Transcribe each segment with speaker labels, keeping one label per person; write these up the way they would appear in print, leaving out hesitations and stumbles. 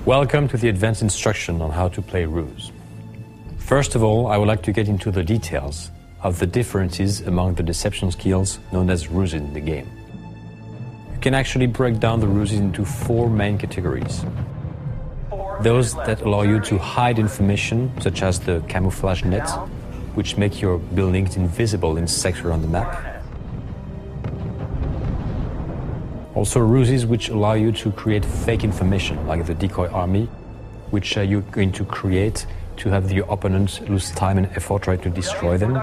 Speaker 1: Welcome to the advanced instruction on how to play Ruse. First of all, I would like to get into the details of the differences among the deception skills known as Ruse in the game. You can actually break down the Ruses into 4 main categories. Those that allow you to hide information, such as the camouflage net, which make your buildings invisible in sector on the map. Also ruses which allow you to create fake information, like the decoy army, which you're going to create to have your opponents lose time and effort trying to destroy them.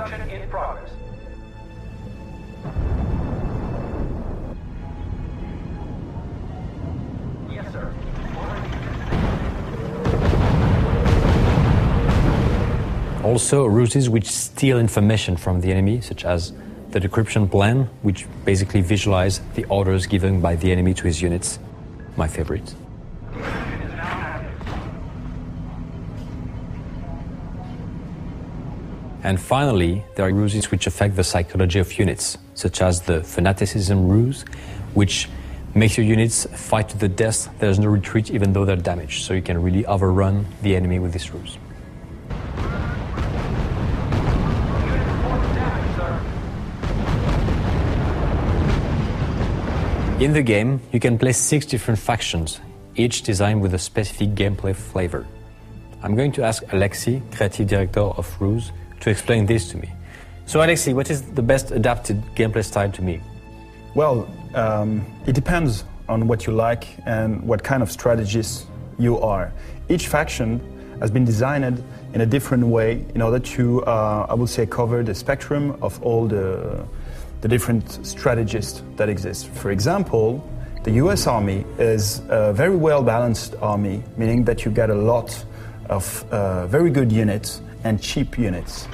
Speaker 1: Also ruses which steal information from the enemy, such as the decryption plan, which basically visualize the orders given by the enemy to his units. My favorite. And finally, there are ruses which affect the psychology of units, such as the fanaticism ruse, which makes your units fight to the death. There's no retreat even though they're damaged, so you can really overrun the enemy with this ruse. In the game, you can play 6 different factions, each designed with a specific gameplay flavor. I'm going to ask Alexis, creative director of Ruse, to explain this to me. So Alexis, what is the best adapted gameplay style to me?
Speaker 2: Well, it depends on what you like and what kind of strategist you are. Each faction has been designed in a different way in order to, I would say, cover the spectrum of all the different strategists that exist. For example, the US Army is a very well-balanced army, meaning that you get a lot of very good units and cheap units.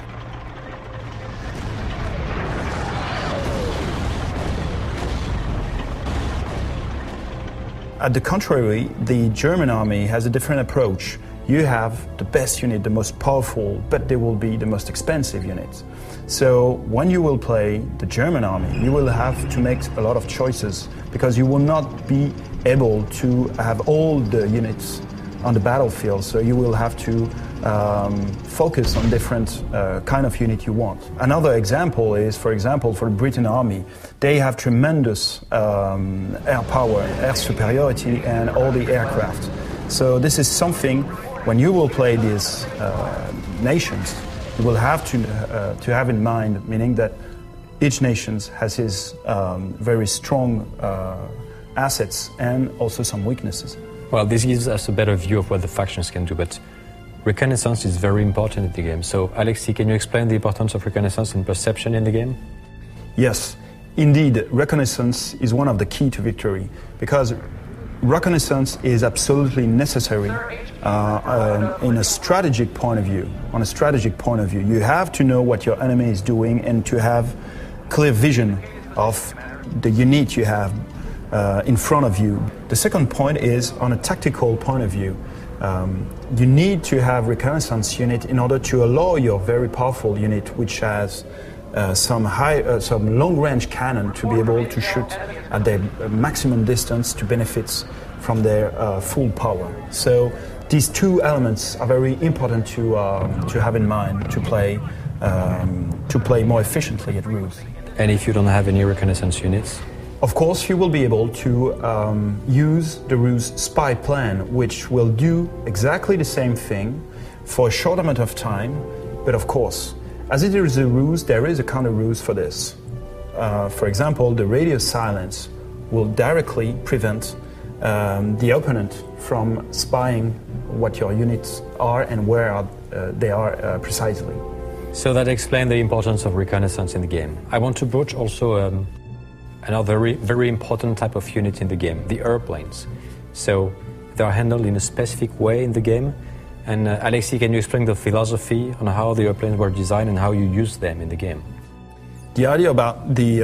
Speaker 2: At the contrary, the German army has a different approach. You have the best unit, the most powerful, but they will be the most expensive units. So when you will play the German army, you will have to make a lot of choices because you will not be able to have all the units on the battlefield. So you will have to focus on different kind of unit you want. Another example is, for example, for the Britain army, they have tremendous air power, air superiority, and all the aircraft. So this is something, when you will play these nations, you will have to have in mind, meaning that each nation has his very strong assets and also some weaknesses.
Speaker 1: Well, this gives us a better view of what the factions can do, but reconnaissance is very important in the game. So, Alexis, can you explain the importance of reconnaissance and perception in the game?
Speaker 2: Yes, indeed, reconnaissance is one of the key to victory, because reconnaissance is absolutely necessary in a strategic point of view. On a strategic point of view, you have to know what your enemy is doing and to have clear vision of the unit you have in front of you. The second point is on a tactical point of view. You need to have reconnaissance unit in order to allow your very powerful unit, which has some long-range cannon, to be able to shoot at their maximum distance to benefit from their full power. So these 2 elements are very important to have in mind to play more efficiently at Ruse.
Speaker 1: And if you don't have any reconnaissance units?
Speaker 2: Of course, you will be able to use the Ruse spy plan, which will do exactly the same thing for a short amount of time, but of course, as it is a ruse, there is a counter ruse for this. For example, the radio silence will directly prevent the opponent from spying what your units are and where they are precisely.
Speaker 1: So that explains the importance of reconnaissance in the game. I want to broach also another very important type of unit in the game, the airplanes. So they are handled in a specific way in the game. And Alexis, can you explain the philosophy on how the airplanes were designed and how you use them in the game?
Speaker 2: The idea about the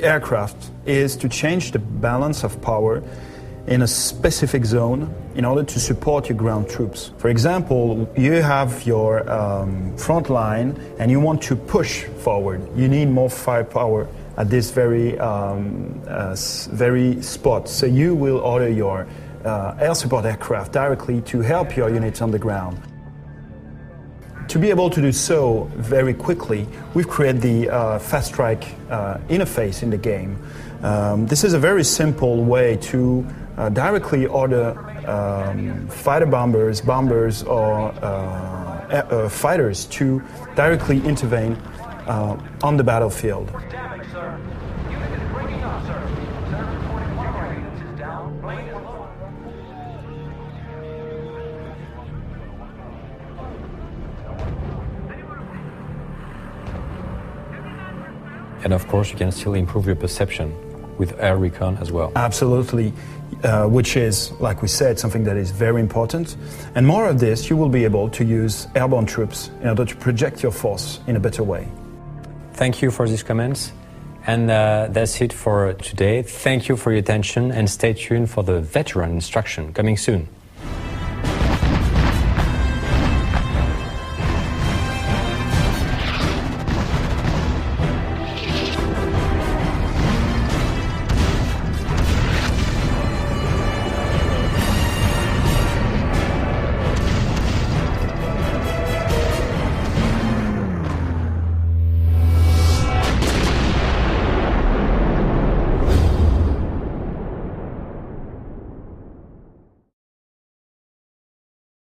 Speaker 2: aircraft is to change the balance of power in a specific zone in order to support your ground troops. For example, you have your front line and you want to push forward. You need more firepower at this very spot. So you will order your air support aircraft directly to help your units on the ground. To be able to do so very quickly, we've created the Fast Strike interface in the game. This is a very simple way to directly order fighter bombers, or fighters to directly intervene on the battlefield.
Speaker 1: And of course, you can still improve your perception with air recon as well.
Speaker 2: Absolutely, which is, like we said, something that is very important. And more of this, you will be able to use airborne troops in order to project your force in a better way.
Speaker 1: Thank you for these comments. And that's it for today. Thank you for your attention and stay tuned for the veteran instruction coming soon.